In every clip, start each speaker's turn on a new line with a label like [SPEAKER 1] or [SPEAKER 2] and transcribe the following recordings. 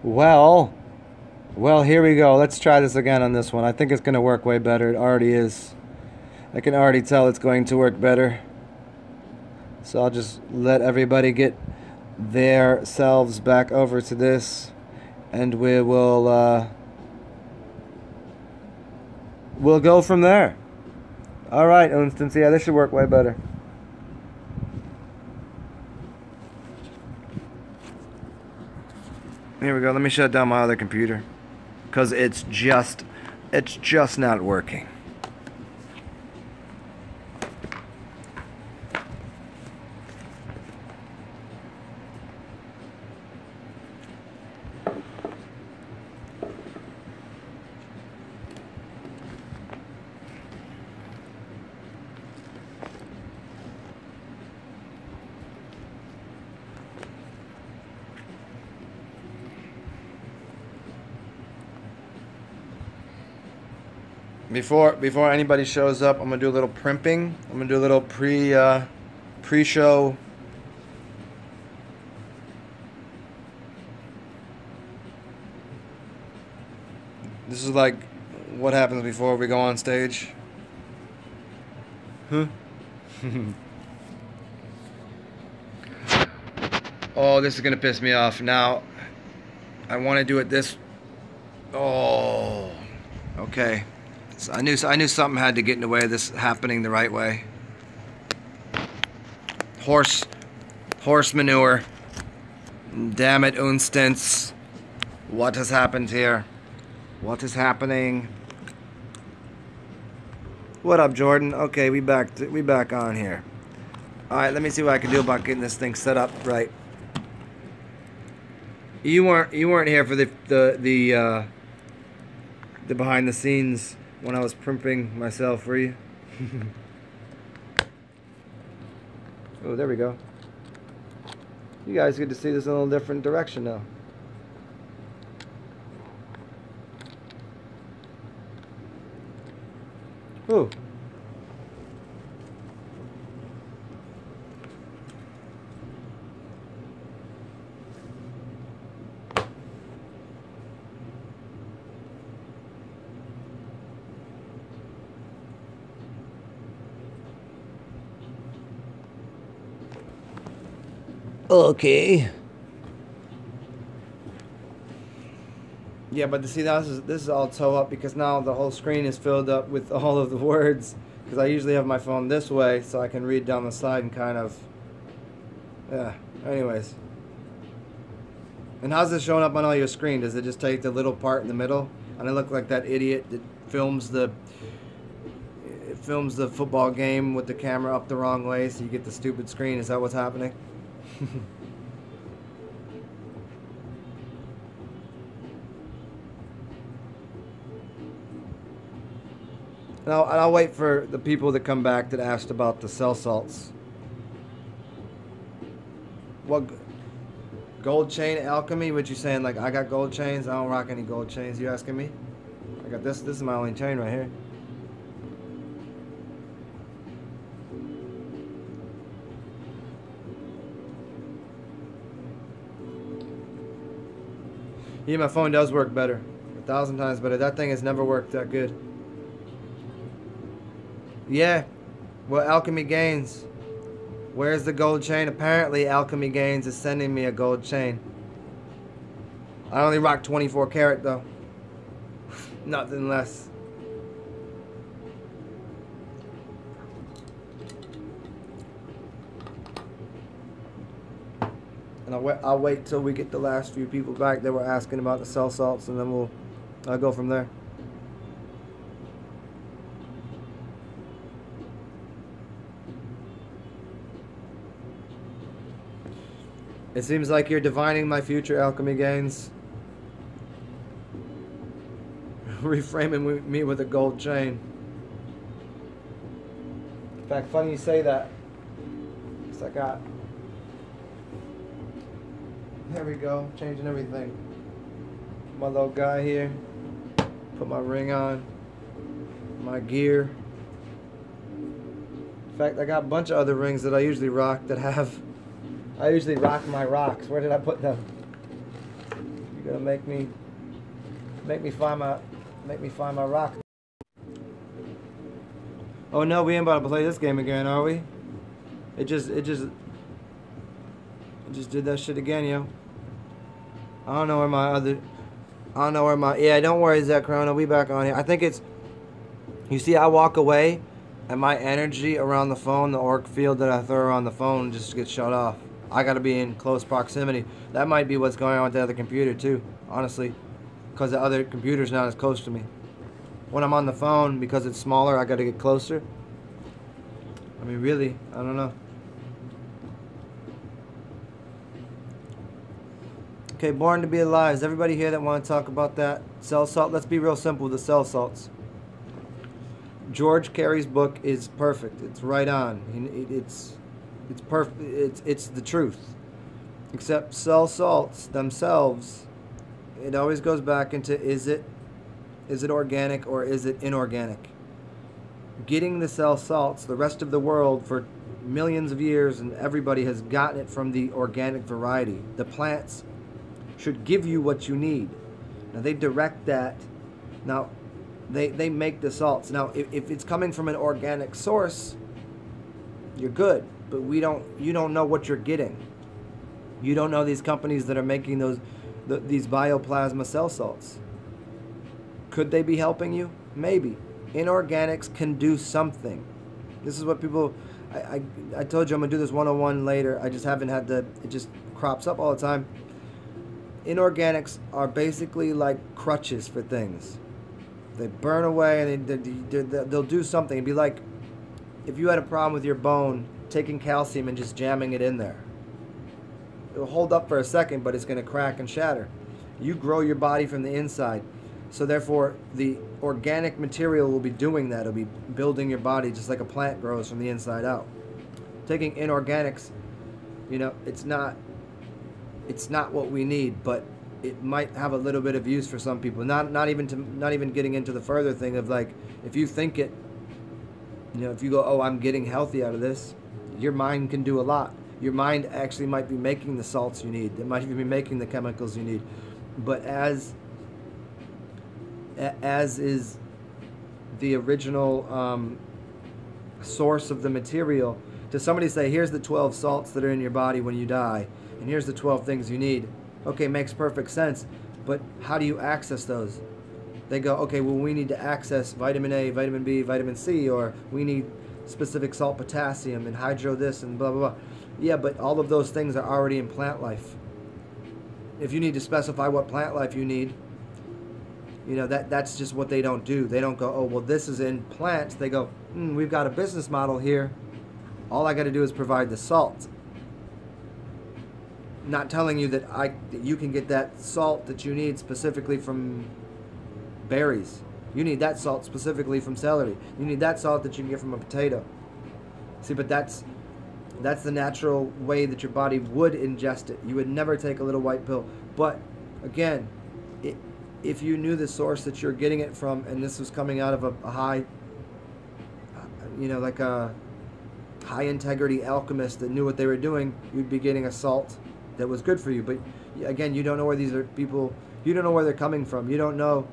[SPEAKER 1] Well, well, here we go. Let's try this again on this one. I think it's going to work way better. It already is. I can already tell it's going to work better. So I'll just let everybody get their selves back over to this, and we'll go from there. All right, Unstance. Yeah, this should work way better. Here we go. Let me shut down my other computer, because it's just not working. Before anybody shows up, I'm gonna do a little primping. I'm gonna do a little pre-show. This is like what happens before we go on stage. Huh? Oh, this is gonna piss me off. Now, I want to do it this. Oh, okay. So I knew something had to get in the way of this happening the right way. Horse manure. Damn it, Unstance. What has happened here? What is happening? What up, Jordan? Okay, we back on here. All right, let me see what I can do about getting this thing set up right. You weren't here for the behind the scenes when I was primping myself, were you? Oh, there we go. You guys get to see this in a little different direction now. Ooh. Okay. Yeah, but to see this is all toe up because now the whole screen is filled up with all of the words. Because I usually have my phone this way so I can read down the side and kind of. Yeah. Anyways. And how's this showing up on all your screen? Does it just take the little part in the middle? And I look like that idiot that films the football game with the camera up the wrong way so you get the stupid screen. Is that what's happening? And I'll wait for the people that come back that asked about the cell salts. What gold chain alchemy? What you saying? Like I got gold chains? I don't rock any gold chains. You asking me? I got this. This is my only chain right here. Yeah, my phone does work better. 1,000 times better. That thing has never worked that good. Yeah. Well, Alchemy Gains. Where's the gold chain? Apparently, Alchemy Gains is sending me a gold chain. I only rock 24 karat though. Nothing less. And I'll wait till we get the last few people back that were asking about the cell salts, and then I'll go from there. It seems like you're divining my future, Alchemy Gains. Reframing me with a gold chain. In fact, funny you say that. Because I got... There we go, changing everything. My little guy here. Put my ring on. My gear. In fact, I got a bunch of other rings that I usually rock that have... I usually rock my rocks. Where did I put them? You You're gonna make me find my rock. Oh no, we ain't about to play this game again, are we? It just did that shit again, yo. I don't know where my yeah, don't worry, Zach Corona, we back on here. I think it's, you see, I walk away and my energy around the phone, the auric field that I throw around the phone just gets shut off. I gotta be in close proximity. That might be what's going on with the other computer too, honestly. Because the other computer's not as close to me. When I'm on the phone, because it's smaller, I gotta get closer. I mean, really, I don't know. Okay, Born to Be Alive. Is everybody here that want to talk about that? Cell salt? Let's be real simple with the cell salts. George Carey's book is perfect. It's right on. It's perfect. It's the truth. Except cell salts themselves, it always goes back into, is it organic or is it inorganic? Getting the cell salts, the rest of the world for millions of years, and everybody has gotten it from the organic variety. The plants should give you what you need. Now they direct that. Now they make the salts. Now if it's coming from an organic source, you're good. But you don't know what you're getting. You don't know these companies that are making these bioplasma cell salts. Could they be helping you? Maybe. Inorganics can do something. This is what people, I told you I'm going to do this 101 later. I just haven't had it just crops up all the time. Inorganics are basically like crutches for things. They burn away and they'll do something. It'd be like if you had a problem with your bone, taking calcium and just jamming it in there. It'll hold up for a second, but it's going to crack and shatter. You grow your body from the inside. So therefore, the organic material will be doing that. It'll be building your body just like a plant grows from the inside out. Taking inorganics, it's not what we need, but it might have a little bit of use for some people. Not even getting into the further thing of like, if you think it, if you go, oh, I'm getting healthy out of this, your mind can do a lot. Your mind actually might be making the salts you need. It might even be making the chemicals you need. But as is the original source of the material, to somebody say, here's the 12 salts that are in your body when you die, and here's the 12 things you need. Okay, makes perfect sense, but how do you access those? They go, okay, well, we need to access vitamin A, vitamin B, vitamin C, or we need specific salt, potassium, and hydro this, and blah, blah, blah. Yeah, but all of those things are already in plant life. If you need to specify what plant life you need, that's just what they don't do. They don't go, oh, well, this is in plants. They go, we've got a business model here. All I got to do is provide the salt. Not telling you that you can get that salt that you need specifically from berries. You need that salt specifically from celery. You need that salt that you can get from a potato. See, but that's the natural way that your body would ingest it. You would never take a little white pill. But again, if you knew the source that you're getting it from, and this was coming out of a high, like a high integrity alchemist that knew what they were doing, you'd be getting a salt that was good for you. But again, you don't know where these are people, you don't know where they're coming from. You don't know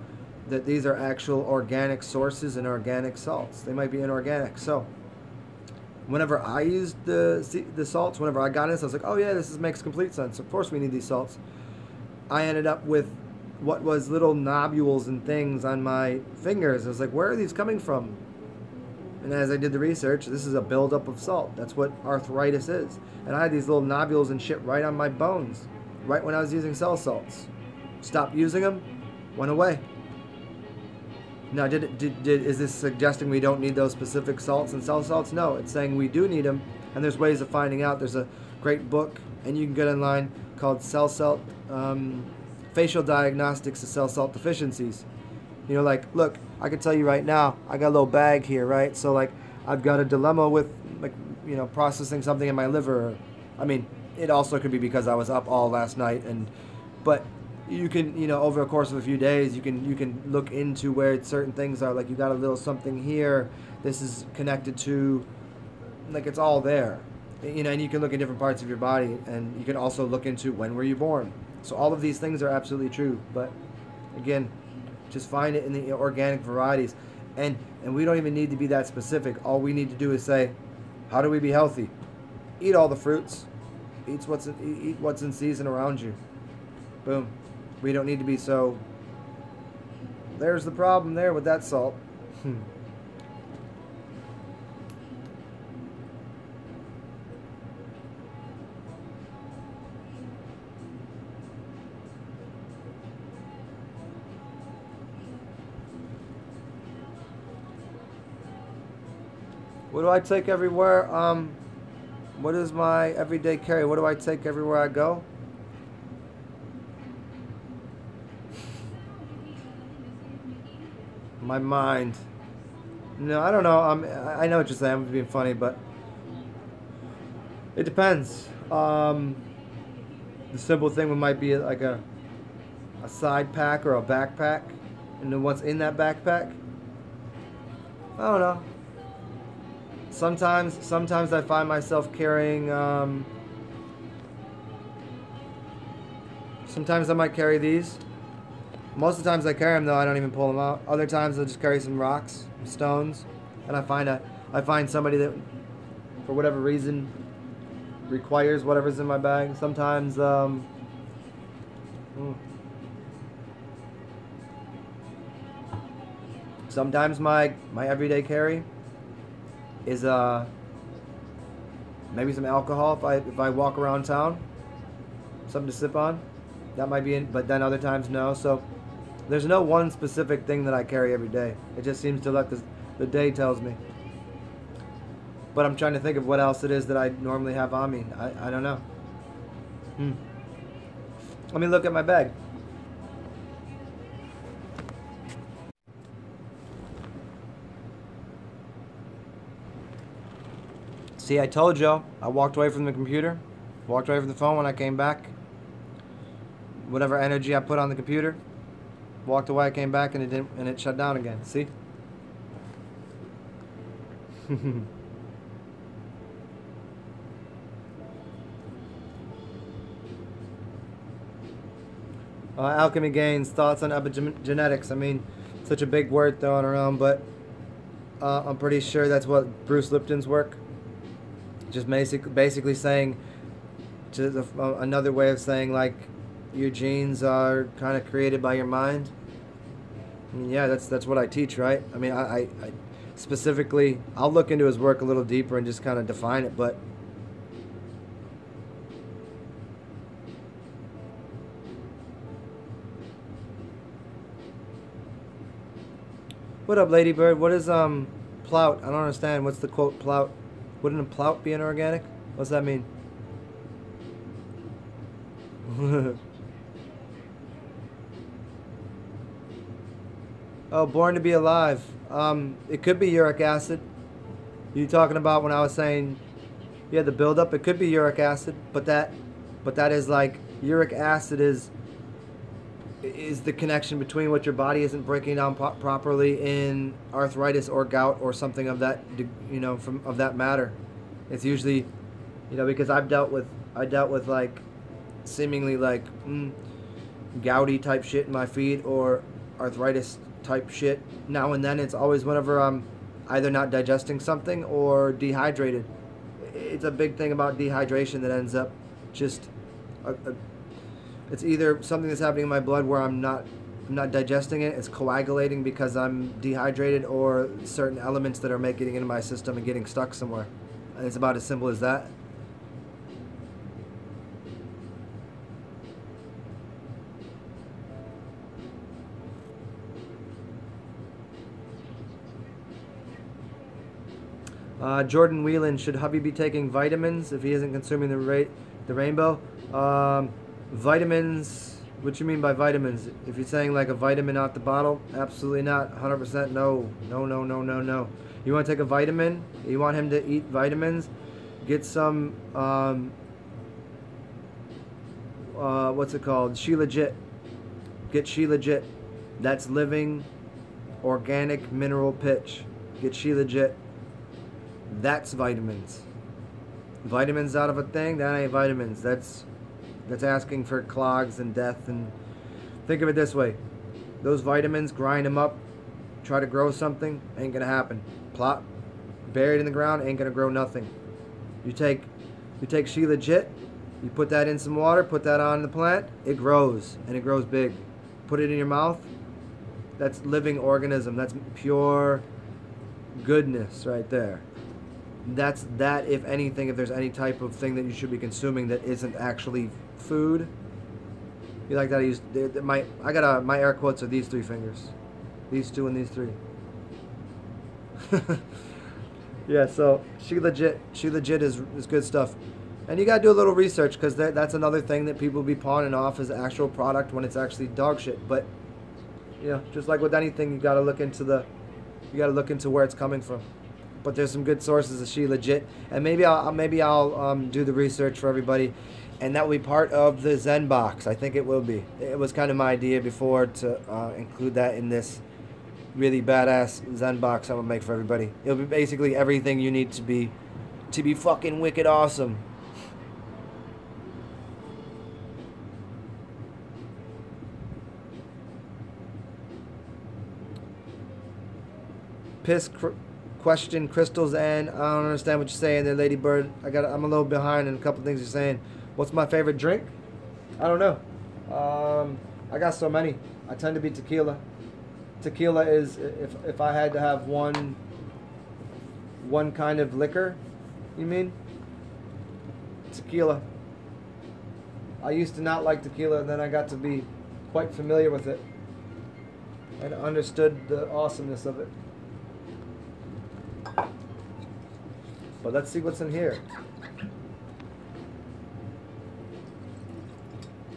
[SPEAKER 1] that these are actual organic sources and organic salts. They might be inorganic. So whenever I used the salts, whenever I got this, I was like, oh yeah, this makes complete sense. Of course we need these salts. I ended up with what was little nodules and things on my fingers. I was like, where are these coming from? And as I did the research, this is a buildup of salt. That's what arthritis is. And I had these little nodules and shit right on my bones, right when I was using cell salts. Stopped using them, went away. Now, is this suggesting we don't need those specific salts and cell salts? No, it's saying we do need them, and there's ways of finding out. There's a great book, and you can get online, called Cell Salt, Facial Diagnostics of Cell Salt Deficiencies. Look, I can tell you right now, I got a little bag here, right? So, I've got a dilemma with, processing something in my liver. I mean, it also could be because I was up all last night, but you can, over a course of a few days, you can look into where certain things are. Like, you got a little something here. This is connected to, it's all there. You know, and you can look at different parts of your body, and you can also look into when were you born. So all of these things are absolutely true. But again, just find it in the organic varieties, and we don't even need to be that specific. All we need to do is say, how do we be healthy? Eat all the fruits. Eat what's in season around you. Boom. We don't need to be so. There's the problem there with that salt. What do I take everywhere? What is my everyday carry? What do I take everywhere I go? My mind. No, I don't know. I know what you're saying. I'm being funny, but it depends. The simple thing might be like a side pack or a backpack, and then what's in that backpack? I don't know. Sometimes I find myself carrying. Sometimes I might carry these. Most of the times I carry them though, I don't even pull them out. Other times I'll just carry some rocks, stones, and I find somebody that, for whatever reason, requires whatever's in my bag. Sometimes. Sometimes my everyday carry is maybe some alcohol if I walk around town, something to sip on. That might be in, but then other times no. So there's no one specific thing that I carry every day. It just seems to let the day tells me. But I'm trying to think of what else it is that I normally have on me. I don't know. Let me look at my bag. See, I told you, I walked away from the computer, walked away from the phone when I came back. Whatever energy I put on the computer, walked away, I came back, and it shut down again. See? Alchemy Gains, thoughts on epigenetics. I mean, such a big word thrown around, but I'm pretty sure that's what Bruce Lipton's work. Just basically saying, another way of saying, like, your genes are kind of created by your mind. I mean, yeah, that's what I teach, right? I mean, I specifically, I'll look into his work a little deeper and just kind of define it, but what up, Ladybird? What is plout? I don't understand. What's the quote plout? Wouldn't a plout be inorganic? What's that mean? Oh, born to be alive. It could be uric acid. You talking about when I was saying, yeah, the buildup? It could be uric acid, but that is like uric acid is the connection between what your body isn't breaking down properly in arthritis or gout or something of that, of that matter. It's usually, because I dealt with like seemingly like gouty type shit in my feet or arthritis type shit. Now and then, it's always whenever I'm either not digesting something or dehydrated. It's a big thing about dehydration that ends up just it's either something that's happening in my blood where I'm not digesting it, it's coagulating because I'm dehydrated, or certain elements that are making it into my system and getting stuck somewhere. And it's about as simple as that. Jordan Whelan, should hubby be taking vitamins if he isn't consuming the rainbow? Vitamins, what you mean by vitamins? If you're saying like a vitamin out the bottle, absolutely not. 100% no. No. You want to take a vitamin? You want him to eat vitamins? Get some, what's it called? She Legit. Get She Legit. That's living, organic, mineral pitch. Get She Legit. That's vitamins. Vitamins out of a thing, that ain't vitamins. That's asking for clogs and death. And think of it this way: those vitamins, grind them up, try to grow something, ain't gonna happen. Plop, buried in the ground, ain't gonna grow nothing. You take She Legit, you put that in some water, put that on the plant, it grows, and it grows big. Put it in your mouth, that's living organism. That's pure goodness right there. That's that, if anything, if there's any type of thing that you should be consuming that isn't actually food. You like that? My air quotes are these three fingers, these two and these three. Yeah, so She Legit is good stuff. And you gotta do a little research, because that's another thing that people be pawning off as actual product when it's actually dog shit. But just like with anything, you gotta look into where it's coming from. But there's some good sources of She Legit, and maybe I'll do the research for everybody, and that will be part of the Zen box. I think it will be. It was kind of my idea before to include that in this really badass Zen box I'm gonna make for everybody. It'll be basically everything you need to be fucking wicked awesome. Question Crystals, and I don't understand what you're saying there, Lady Bird. I'm a little behind in a couple things you're saying. What's my favorite drink? I don't know. I got so many. I tend to be tequila. Tequila is, if I had to have one kind of liquor, you mean? Tequila. I used to not like tequila, and then I got to be quite familiar with it and understood the awesomeness of it. But let's see what's in here.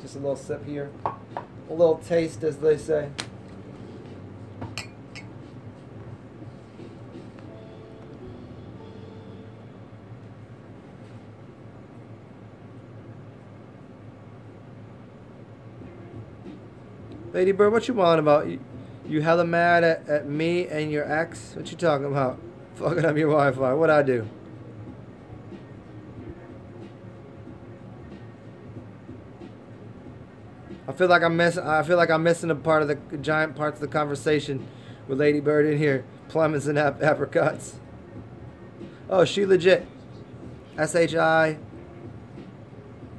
[SPEAKER 1] Just a little sip here. A little taste, as they say. Lady Bird, what you want about? You hella mad at me and your ex? What you talking about? Fucking up your Wi-Fi. What'd I do? I feel like I'm missing a part of the giant parts of the conversation with Lady Bird in here. Plums and apricots. Oh, She Legit. S-H-I.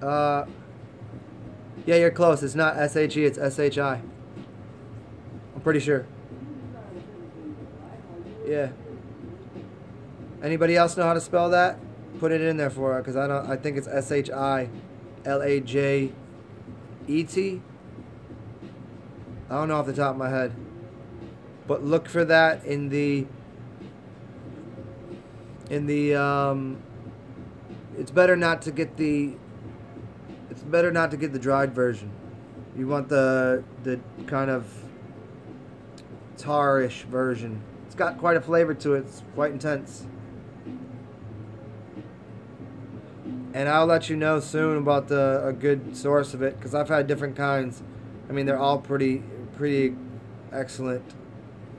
[SPEAKER 1] Yeah, you're close. It's not S-H-E, it's S-H-I. I'm pretty sure. Yeah. Anybody else know how to spell that? Put it in there for her, because I think it's S-H-I-L-A-J-E-T. I don't know off the top of my head. But look for that in the it's better not to get the dried version. You want the kind of Tsar-ish version. It's got quite a flavor to it. It's quite intense. And I'll let you know soon about a good source of it, because I've had different kinds. I mean, they're all pretty excellent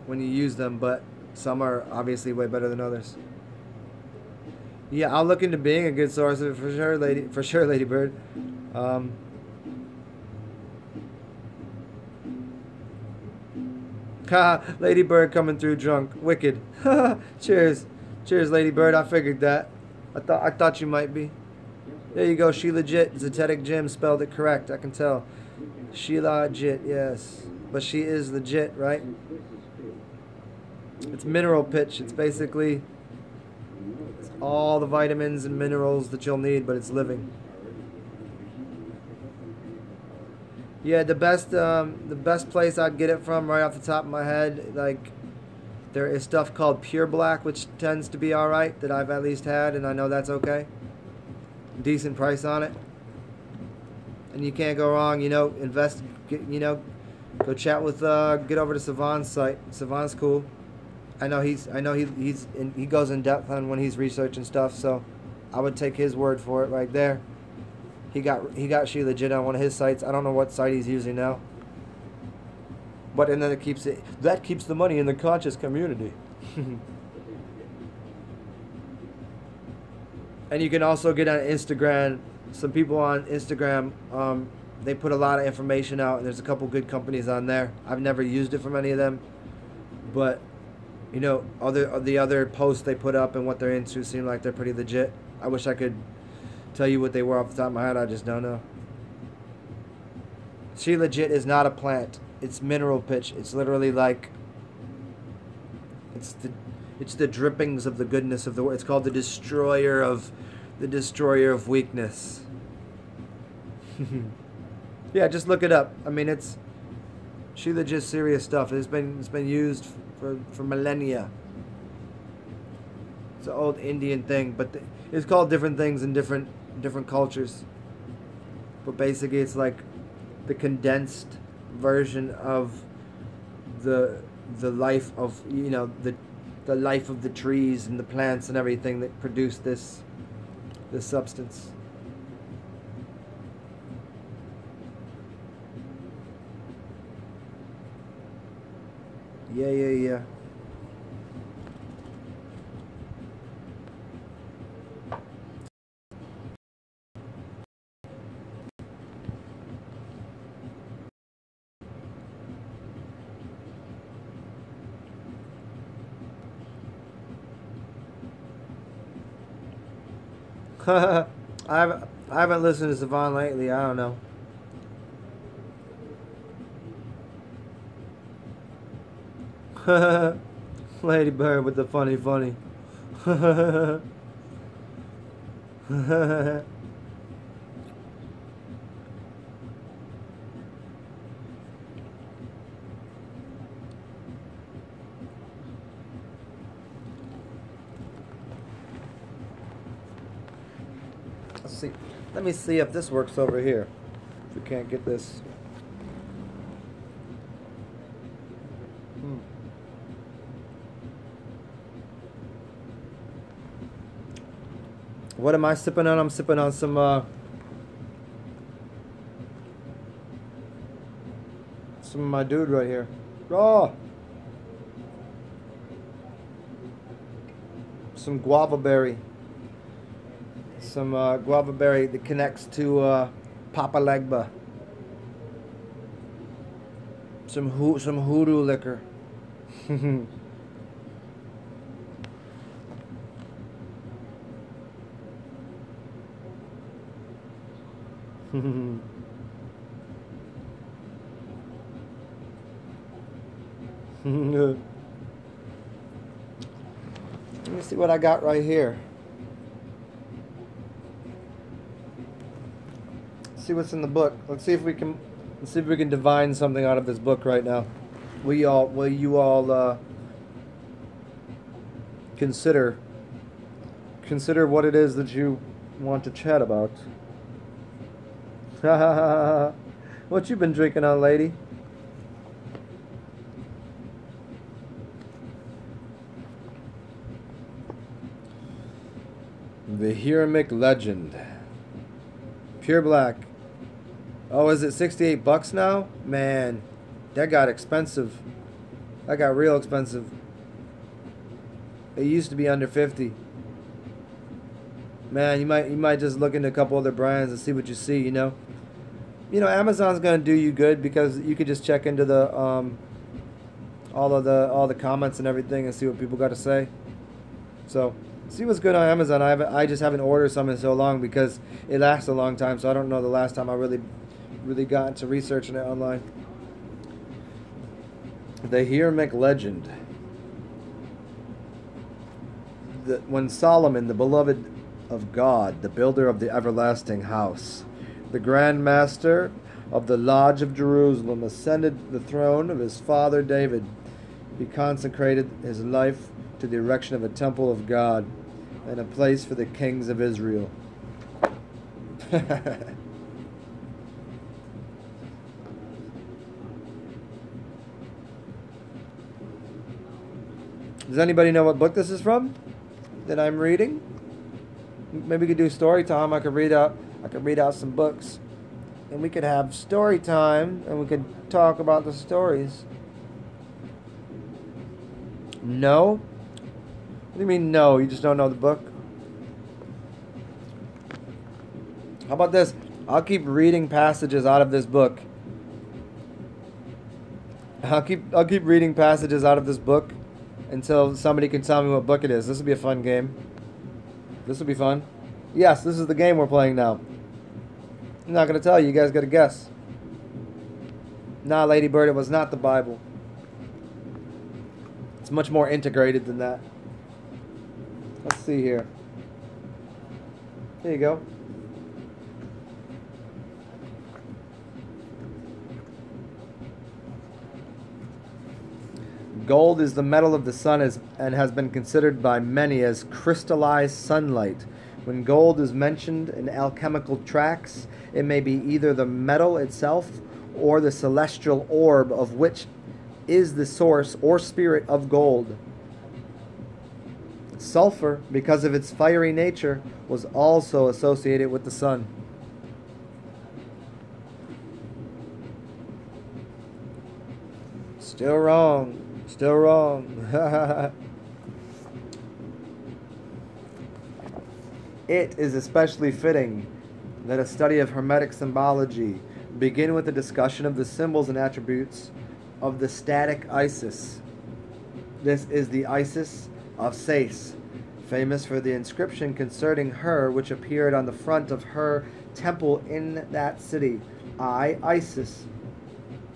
[SPEAKER 1] when you use them, but some are obviously way better than others. Yeah, I'll look into being a good source of it for sure, Lady Bird. Lady Bird coming through drunk, wicked. Cheers, Lady Bird. I figured that. I thought you might be. There you go, She Legit. Zetetic Jim spelled it correct. I can tell. She Legit, yes, but she is legit, right? It's mineral pitch. It's basically all the vitamins and minerals that you'll need, but it's living. Yeah, the best place I'd get it from, right off the top of my head, like, there is stuff called Pure Black, which tends to be alright, that I've at least had, and I know that's okay. Decent price on it. And you can't go wrong, invest, go chat with, get over to Savon's site. Savon's cool. I know he goes in depth on when he's researching stuff, so I would take his word for it right there. He got She Legit on one of his sites. I don't know what site he's using now. But and then that keeps the money in the conscious community. And you can also get on Instagram. Some people on Instagram, they put a lot of information out, and there's a couple good companies on there. I've never used it from any of them, but you know, the other posts they put up and what they're into seem like they're pretty legit. I wish I could tell you what they were off the top of my head. I just don't know. She legit is not a plant. It's mineral pitch. It's literally like it's the drippings of the goodness of the world. It's called the destroyer of weakness. Yeah, just look it up. I mean, it's she legit serious stuff. It's been used for millennia. It's an old Indian thing, but it's called different things in different cultures. But basically, it's like the condensed version of the life of the life of the trees and the plants and everything that produce this substance. Yeah. I haven't listened to Savon lately. I don't know. Lady Bird with the funny. Let's see. Let me see if this works over here. If we can't get this. What am I sipping on? I'm sipping on some of my dude right here. Oh, some guava berry. Some guava berry that connects to Papa Legba. Some hoodoo liquor. Let me see what I got right here. See what's in the book. Let's see if we can divine something out of this book right now. Will you all consider what it is that you want to chat about? What you been drinking on, lady? The Hiramic Legend. Pure black. Oh, is it $68 now? Man, that got expensive. That got real expensive. It used to be under 50. Man, you might just look into a couple other brands and see what you see, you know. Amazon's gonna do you good because you could just check into the all the comments and everything and see what people got to say. So see what's good on Amazon. I just haven't ordered some in so long because it lasts a long time. So I don't know the last time I really got into researching it online. The Hiramic Legend. When Solomon, the beloved of God, the builder of the everlasting house, the Grand Master of the Lodge of Jerusalem, ascended the throne of his father David, he consecrated his life to the erection of a temple of God and a place for the kings of Israel. Does anybody know what book this is from that I'm reading? Maybe we could do story time. I could read out some books, and we could have story time, and we could talk about the stories. No? What do you mean no? You just don't know the book? How about this? I'll keep reading passages out of this book. I'll keep reading passages out of this book until somebody can tell me what book it is. This will be a fun game. This will be fun. Yes, this is the game we're playing now. I'm not gonna tell you. You guys gotta guess. Nah, Lady Bird, it was not the Bible. It's much more integrated than that. Let's see here. Here you go. Gold is the metal of the sun and has been considered by many as crystallized sunlight. When gold is mentioned in alchemical tracts, it may be either the metal itself or the celestial orb of which is the source or spirit of gold. Sulfur, because of its fiery nature, was also associated with the sun. Still wrong. Still wrong. It is especially fitting that a study of Hermetic symbology begin with a discussion of the symbols and attributes of the static Isis. This is the Isis of Sais, famous for the inscription concerning her which appeared on the front of her temple in that city. I, Isis,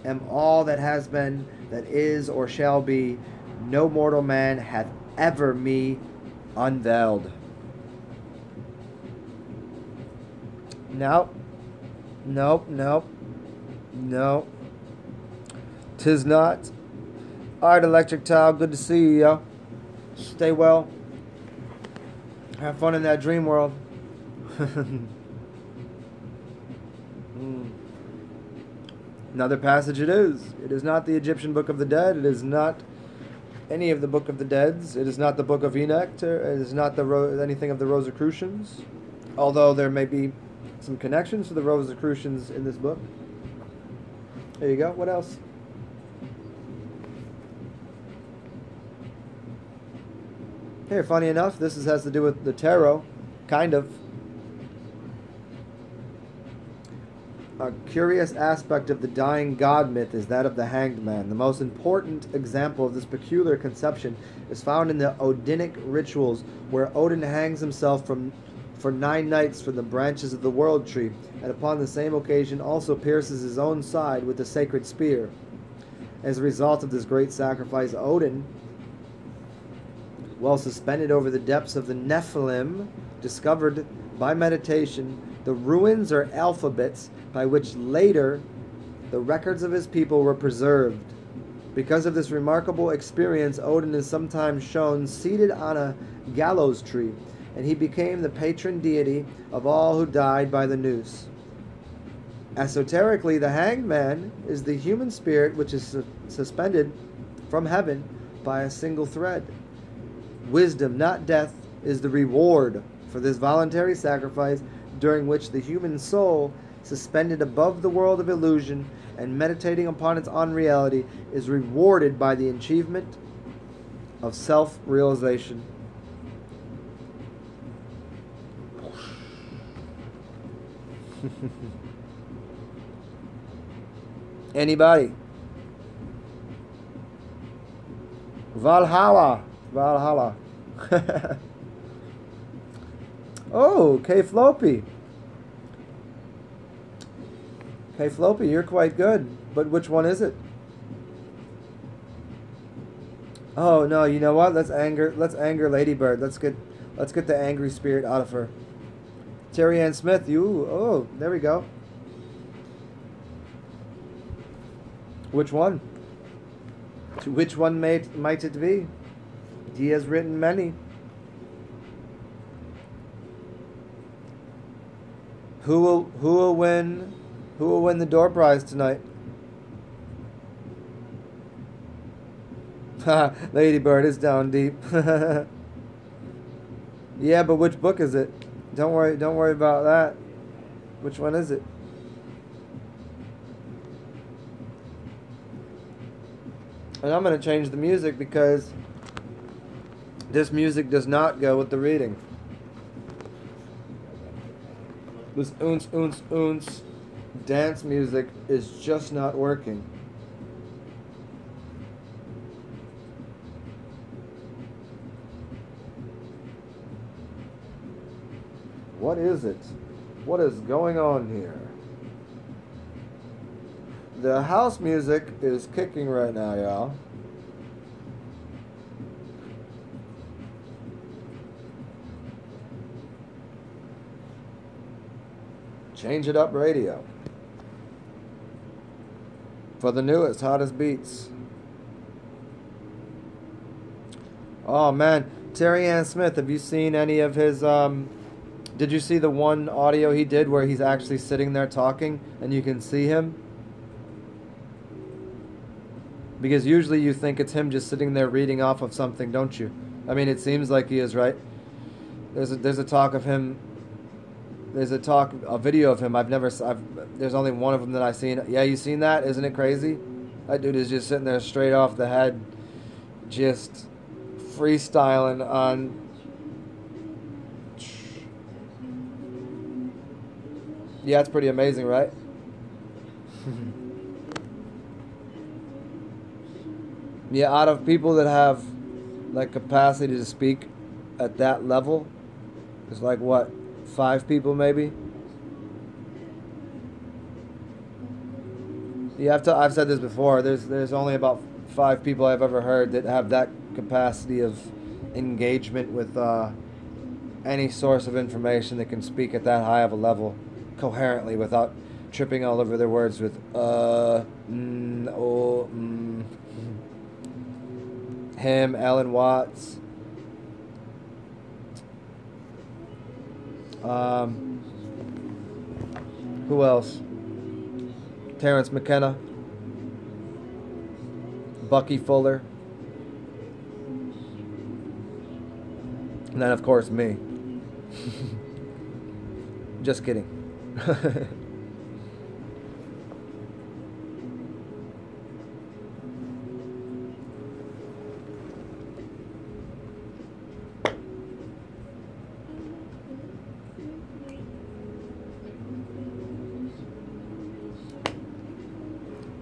[SPEAKER 1] am all that has been, that is, or shall be. No mortal man hath ever me unveiled. Nope. Nope, nope. No. 'Tis not. Alright, Electric Tile, good to see you, yo. Stay well. Have fun in that dream world. Another passage it is. It is not the Egyptian Book of the Dead. It is not any of the Book of the Deads. It is not the Book of Enoch. It is not anything of the Rosicrucians. Although there may be some connections to the Rosicrucians in this book. There you go. What else? Here, funny enough, this has to do with the tarot. Kind of. A curious aspect of the dying god myth is that of the hanged man. The most important example of this peculiar conception is found in the Odinic rituals, where Odin hangs himself for 9 nights from the branches of the world tree, and upon the same occasion also pierces his own side with the sacred spear. As a result of this great sacrifice, Odin, while suspended over the depths of the Nephilim, discovered by meditation the ruins or alphabets by which later the records of his people were preserved. Because of this remarkable experience, Odin is sometimes shown seated on a gallows tree, and he became the patron deity of all who died by the noose. Esoterically, the hanged man is the human spirit which is suspended from heaven by a single thread. Wisdom, not death, is the reward for this voluntary sacrifice, during which the human soul, suspended above the world of illusion and meditating upon its unreality, is rewarded by the achievement of self-realization. Anybody? Valhalla. Valhalla. Oh, K. Floppy. K. Floppy, you're quite good. But which one is it? Oh no, you know what? Let's anger Ladybird. Let's get the angry spirit out of her. Terry Ann Smith, there we go. Which one? Which one might it be? He has written many. Who will win the door prize tonight? Ladybird is down deep. Yeah, but which book is it? Don't worry about that. Which one is it? And I'm going to change the music because this music does not go with the reading. This oons, oons, oons dance music is just not working. What is it? What is going on here? The house music is kicking right now, y'all. Change It Up Radio. For the newest, hottest beats. Oh man, TsarXen Smith, have you seen any of his did you see the one audio he did where he's actually sitting there talking and you can see him? Because usually you think it's him just sitting there reading off of something, don't you? I mean, it seems like he is, right? There's a talk of him. There's a video of him. There's only one of them that I've seen. Yeah, you seen that? Isn't it crazy? That dude is just sitting there straight off the head, just freestyling on. Yeah, it's pretty amazing, right? Yeah, out of people that have like capacity to speak at that level, it's like what, 5 people maybe? Yeah, I've said this before. There's only about 5 people I've ever heard that have that capacity of engagement with any source of information that can speak at that high of a level coherently without tripping all over their words with him, Alan Watts, who else? Terrence McKenna, Bucky Fuller, and then of course me. Just kidding.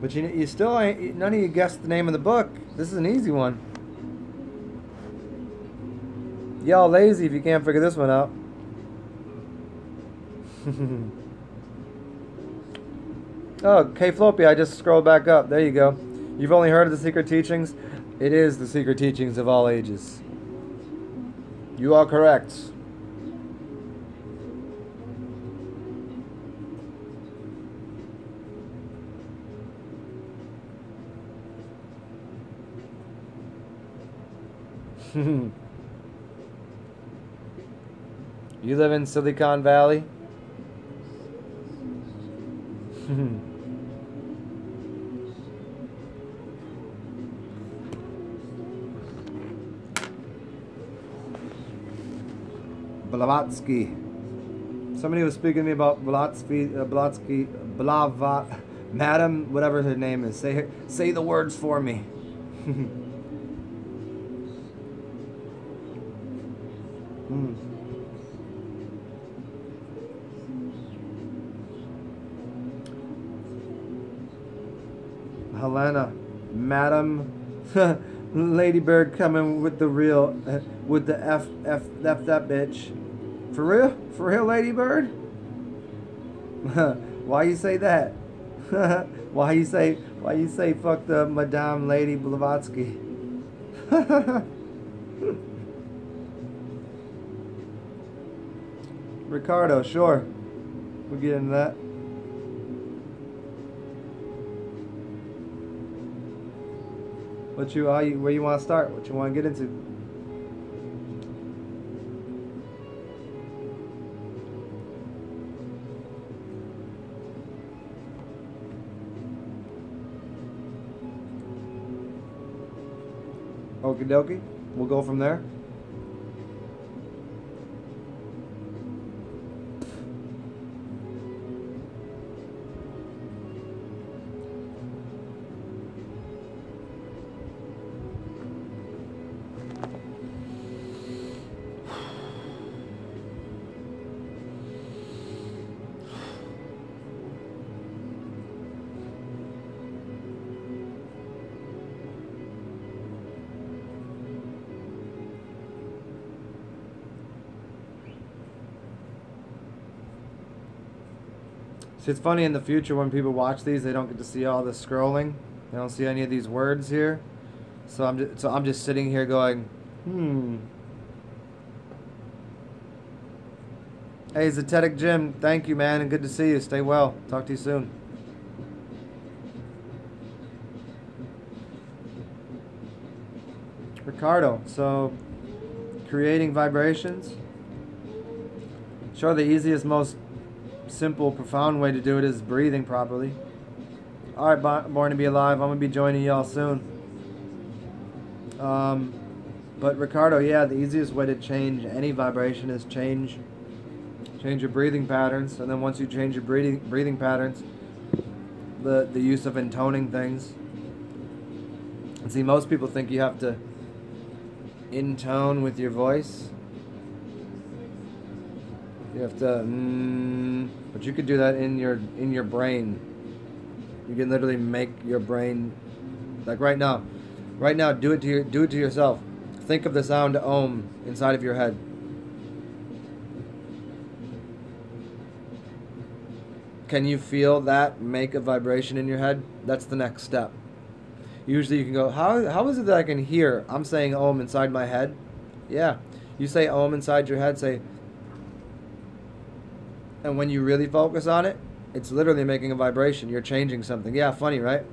[SPEAKER 1] But you still ain't, none of you guessed the name of the book. This is an easy one. Y'all lazy if you can't figure this one out. Oh, K-Flopia, I just scrolled back up. There you go. You've only heard of the secret teachings? It is the secret teachings of all ages. You are correct. You live in Silicon Valley? Blavatsky. Somebody was speaking to me about Blavatsky, Madam, whatever her name is. Say the words for me. Helena, Madam, Ladybird coming with the real, with the F that bitch. For real, Ladybird? Why you say that? Why you say fuck the Madame Lady Blavatsky? Ricardo, sure. We'll get into that. Where you want to start? What you want to get into? Okie dokie. We'll go from there. See, it's funny in the future when people watch these, they don't get to see all this scrolling. They don't see any of these words here. So I'm just sitting here going, Hey, Zetetic Jim, thank you, man, and good to see you. Stay well. Talk to you soon. Ricardo, so creating vibrations. Sure, the easiest, most simple, profound way to do it is breathing properly. Alright, Born to Be Alive, I'm going to be joining y'all soon. But Ricardo, yeah, the easiest way to change any vibration is change your breathing patterns, and then once you change your breathing patterns, the use of intoning things. And see, most people think you have to intone with your voice. You have to, but you could do that in your brain. You can literally make your brain, like right now, do it to yourself. Think of the sound Om inside of your head. Can you feel that make a vibration in your head? That's the next step. Usually you can go, how is it that I can hear? I'm saying Om inside my head. Yeah. You say Om inside your head, say, and when you really focus on it, it's literally making a vibration. You're changing something. Yeah, funny, right?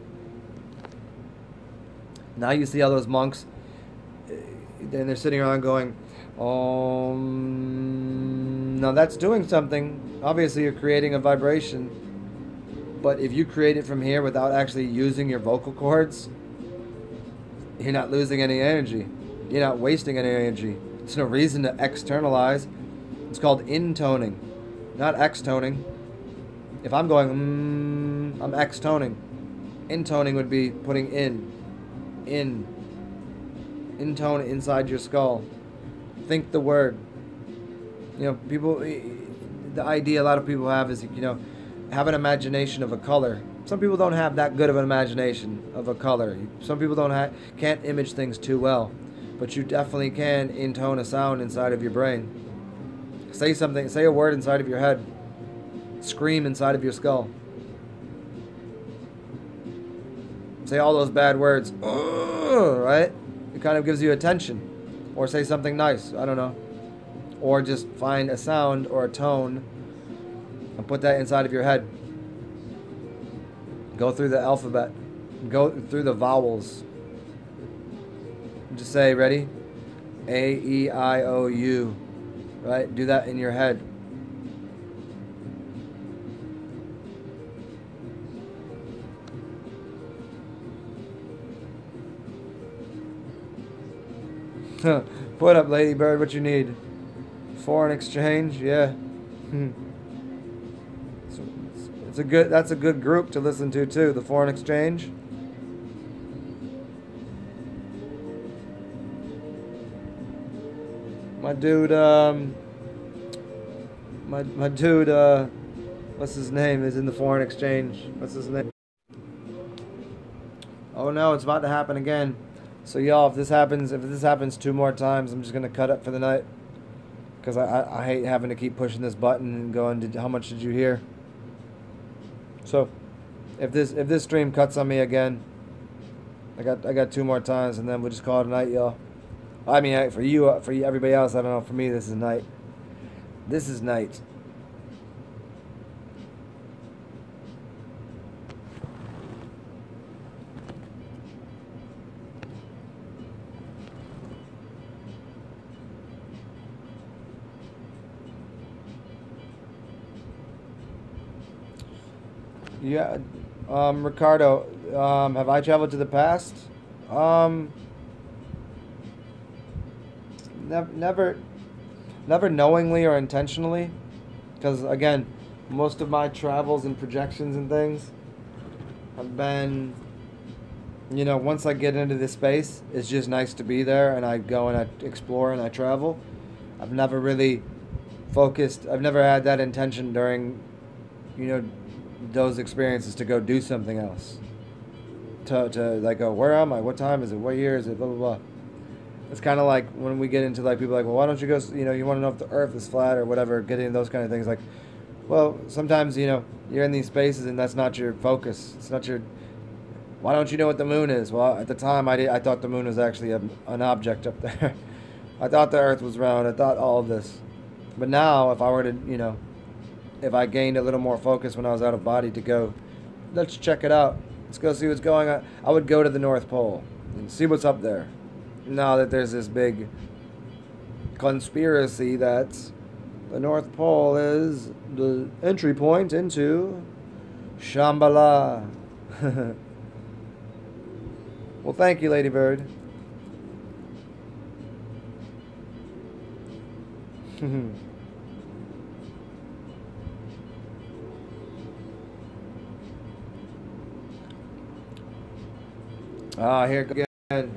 [SPEAKER 1] Now you see how those monks, then they're sitting around going, Om. Now that's doing something. Obviously you're creating a vibration. But if you create it from here without actually using your vocal cords, you're not losing any energy. You're not wasting any energy. There's no reason to externalize. It's called intoning, not extoning. If I'm going, I'm extoning. Intoning would be putting intone inside your skull. Think the word. People, the idea a lot of people have is, have an imagination of a color. Some people don't have that good of an imagination of a color. Some people can't image things too well, but you definitely can intone a sound inside of your brain. Say something, say a word inside of your head. Scream inside of your skull. Say all those bad words, right? It kind of gives you attention. Or say something nice, I don't know. Or just find a sound or a tone and put that inside of your head. Go through the alphabet. Go through the vowels. Just say, ready? A, E, I, O, U. Right? Do that in your head. What up, Ladybird? What you need? Foreign exchange? Yeah. That's a good group to listen to too, the foreign exchange. My dude, what's his name, is in the foreign exchange. What's his name? Oh no, it's about to happen again. So y'all, if this happens 2 more times, I'm just gonna cut it for the night. Because I hate having to keep pushing this button and going, how much did you hear? So, if this stream cuts on me again, I got 2 more times, and then we'll just call it a night, y'all. I mean, for you, everybody else, I don't know. For me, this is night. This is night. Yeah, Ricardo, have I traveled to the past? Never knowingly or intentionally, because again, most of my travels and projections and things have been, once I get into this space, it's just nice to be there, and I go and I explore and I travel. I've never really focused. I've never had that intention during, those experiences to go do something else. To like go, where am I? What time is it? What year is it? Blah blah blah. It's kind of like when we get into like people like, well, why don't you go? You want to know if the Earth is flat or whatever. Getting into those kind of things like, Well, sometimes, you know, you're in these spaces and that's not your focus. It's not your. Why don't you know what the moon is? Well, at the time, I thought the moon was actually an object up there. I thought the Earth was round. I thought all of this. But now, if I were to, you know, if I gained a little more focus when I was out of body to go, let's check it out. Let's go see what's going on. I would go to the North Pole and see what's up there. Now that there's this big conspiracy that the North Pole is the entry point into Shambhala. Well, thank you, Lady Bird. Here again.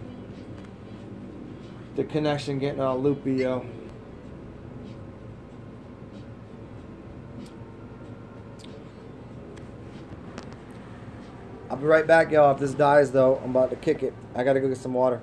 [SPEAKER 1] The connection getting all loopy, yo. I'll be right back, y'all. If this dies, though, I'm about to kick it. I gotta go get some water.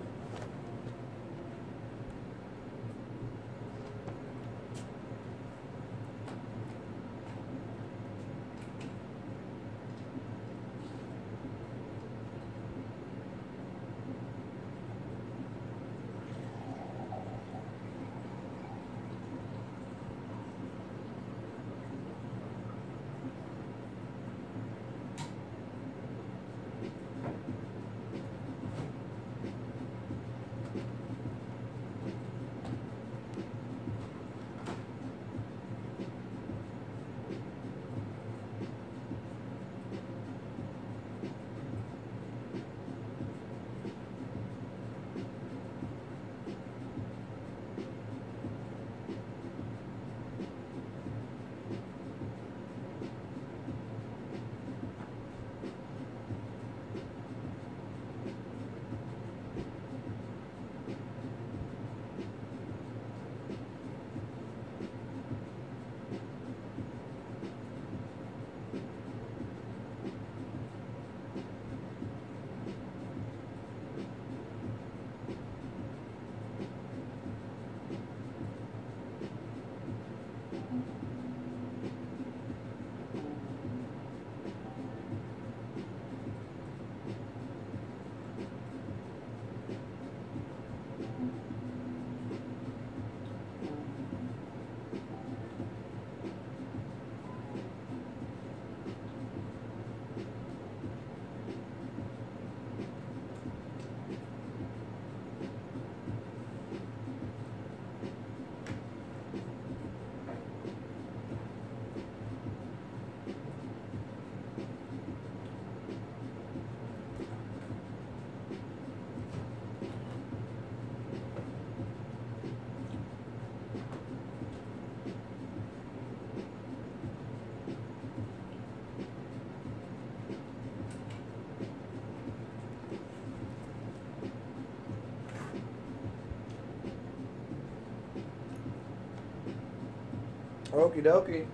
[SPEAKER 1] Okie dokie.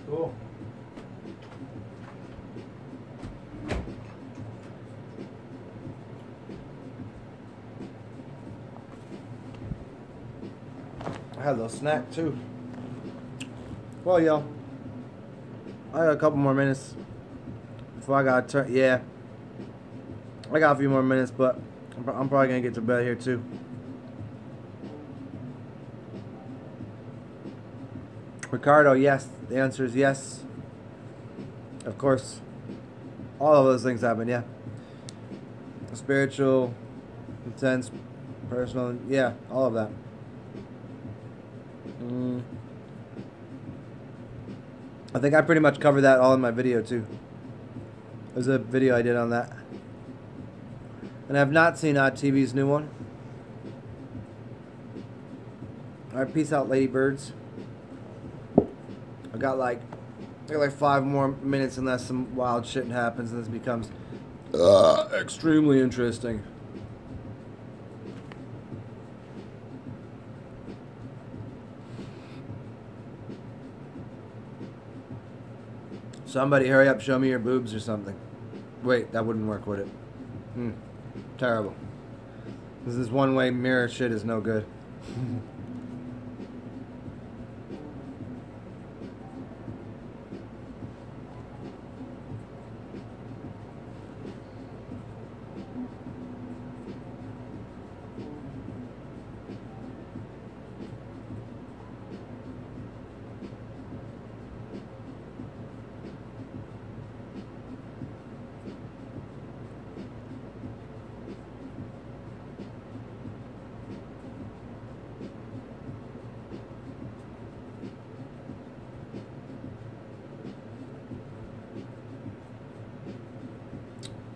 [SPEAKER 1] Cool. I had a little snack too. Well, yo, I got a couple more minutes before I gotta turn. Yeah, I got a few more minutes, but I'm probably gonna get to bed here too. Ricardo, yes. The answer is yes. Of course, all of those things happen. Yeah, spiritual, intense, personal. Yeah, all of that. I think I pretty much covered that all in my video too. There's a video I did on that. And I've not seen TV's new one. Alright, peace out, ladybirds. I got like 5 more minutes unless some wild shit happens and this becomes extremely interesting. Somebody hurry up, show me your boobs or something. Wait, that wouldn't work, would it? Terrible. This one-way mirror shit is no good.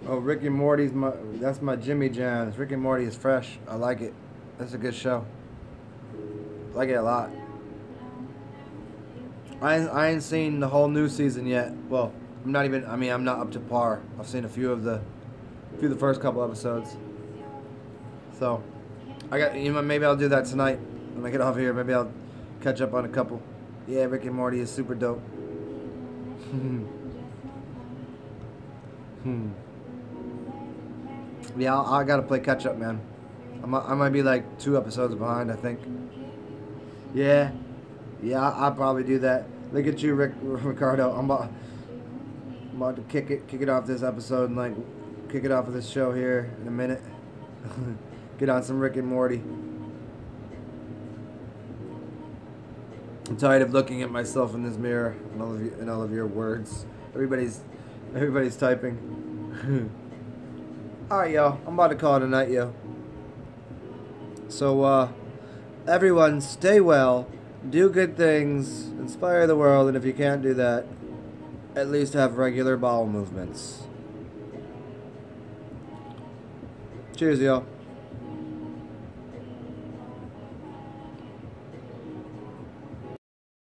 [SPEAKER 1] Oh, Rick and that's my Jimmy Jams. Rick and Morty is fresh. I like it. That's a good show. I like it a lot. I ain't seen the whole new season yet. Well, I'm not even. I mean, I'm not up to par. I've seen a few of the first couple episodes. So, maybe I'll do that tonight when I get off here. Maybe I'll catch up on a couple. Yeah, Rick and Morty is super dope. Yeah, I gotta play catch up, man. I might be like 2 episodes behind, I think. Yeah, I'll probably do that. Look at you, Ricardo. I'm about to kick it off this episode and like kick it off of this show here in a minute. Get on some Rick and Morty. I'm tired of looking at myself in this mirror and all of your words. Everybody's typing. Alright, yo. I'm about to call it a night, yo. So, everyone, stay well, do good things, inspire the world, and if you can't do that, at least have regular bowel movements. Cheers, yo.